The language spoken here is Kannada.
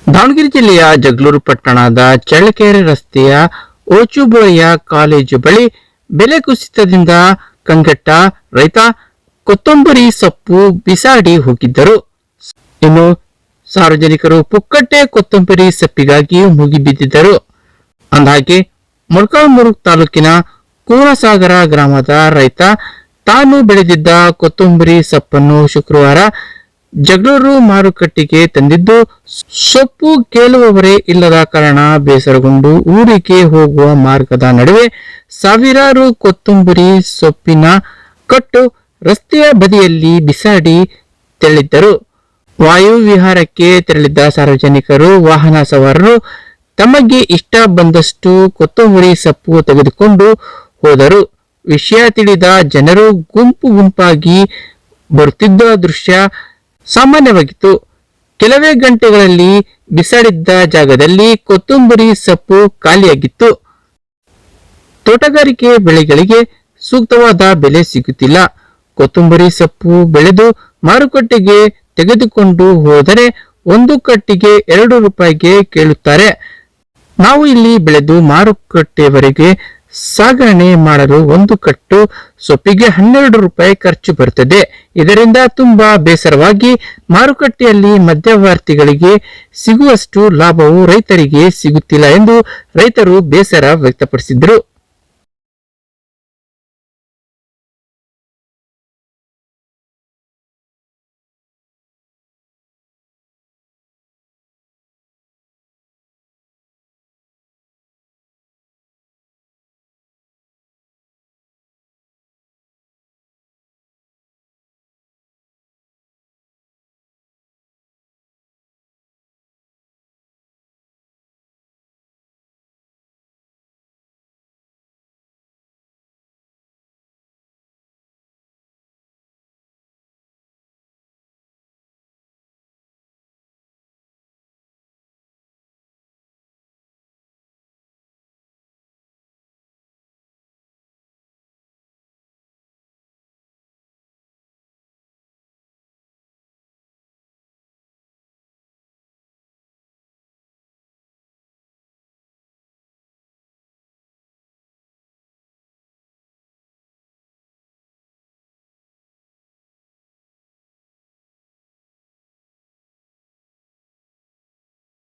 ದಾವಣಗೆರೆ ಜಿಲ್ಲೆಯ ಜಗಳೂರು ಪಟ್ಟಣದ ಚಳ್ಳಕೆರೆ ರಸ್ತೆಯ ಓಚುಬೋಳಿಯ ಕಾಲೇಜು ಬಳಿ ಬೆಲೆ ಕುಸಿತದಿಂದ ಕಂಗೆಟ್ಟ ರೈತ ಕೊತ್ತಂಬರಿ ಸೊಪ್ಪು ಬಿಸಾಡಿ ಹೋಗಿದ್ದರು. ಇನ್ನು ಸಾರ್ವಜನಿಕರು ಪುಕ್ಕಟ್ಟೆ ಕೊತ್ತಂಬರಿ ಸೊಪ್ಪಿಗಾಗಿ ಮುಗಿಬಿದ್ದಿದ್ದರು. ಅಂದಹಾಗೆ ಮೊಳಕಾಲ್ಮೂರು ತಾಲೂಕಿನ ಕೂನಸಾಗರ ಗ್ರಾಮದ ರೈತ ತಾನು ಬೆಳೆದಿದ್ದ ಕೊತ್ತಂಬರಿ ಸೊಪ್ಪನ್ನು ಶುಕ್ರವಾರ ಜಗಳೂರು ಮಾರುಕಟ್ಟೆಗೆ ತಂದಿದ್ದು, ಸೊಪ್ಪು ಕೇಳುವವರೇ ಇಲ್ಲದ ಕಾರಣ ಬೇಸರಗೊಂಡು ಊರಿಗೆ ಹೋಗುವ ಮಾರ್ಗದ ನಡುವೆ ಸಾವಿರಾರು ಕೊತ್ತಂಬರಿ ಸೊಪ್ಪಿನ ಕಟ್ಟು ರಸ್ತೆಯ ಬದಿಯಲ್ಲಿ ಬಿಸಾಡಿ ತೆರಳಿದ್ದರು. ವಾಯು ವಿಹಾರಕ್ಕೆ ತೆರಳಿದ್ದ ಸಾರ್ವಜನಿಕರು, ವಾಹನ ಸವಾರರು ತಮಗೆ ಇಷ್ಟ ಬಂದಷ್ಟು ಕೊತ್ತಂಬರಿ ಸೊಪ್ಪು ತೆಗೆದುಕೊಂಡು ಹೋದರು. ವಿಷಯ ತಿಳಿದ ಜನರು ಗುಂಪು ಗುಂಪಾಗಿ ಬರುತ್ತಿದ್ದ ದೃಶ್ಯ ಸಾಮಾನ್ಯವಾಗಿತ್ತು. ಕೆಲವೇ ಗಂಟೆಗಳಲ್ಲಿ ಬಿಸಾಡಿದ್ದ ಜಾಗದಲ್ಲಿ ಕೊತ್ತಂಬರಿ ಸೊಪ್ಪು ಖಾಲಿಯಾಗಿತ್ತು. ತೋಟಗಾರಿಕೆ ಬೆಳೆಗಳಿಗೆ ಸೂಕ್ತವಾದ ಬೆಲೆ ಸಿಗುತ್ತಿಲ್ಲ. ಕೊತ್ತಂಬರಿ ಸೊಪ್ಪು ಬೆಳೆದು ಮಾರುಕಟ್ಟೆಗೆ ತೆಗೆದುಕೊಂಡು ಹೋದರೆ ಒಂದು ಕಟ್ಟಿಗೆ 2 ರೂಪಾಯಿಗೆ ಕೇಳುತ್ತಾರೆ. ನಾವು ಇಲ್ಲಿ ಬೆಳೆದು ಮಾರುಕಟ್ಟೆವರೆಗೆ ಸಾಗಣೆ ಮಾಡಲು ಒಂದು ಕಟ್ಟು ಸೊಪ್ಪಿಗೆ 12 ರೂಪಾಯಿ ಖರ್ಚು ಬರುತ್ತದೆ. ಇದರಿಂದ ತುಂಬಾ ಬೇಸರವಾಗಿ ಮಾರುಕಟ್ಟೆಯಲ್ಲಿ ಮಧ್ಯವರ್ತಿಗಳಿಗೆ ಸಿಗುವಷ್ಟು ಲಾಭವು ರೈತರಿಗೆ ಸಿಗುತ್ತಿಲ್ಲ ಎಂದು ರೈತರು ಬೇಸರ ವ್ಯಕ್ತಪಡಿಸಿದರು.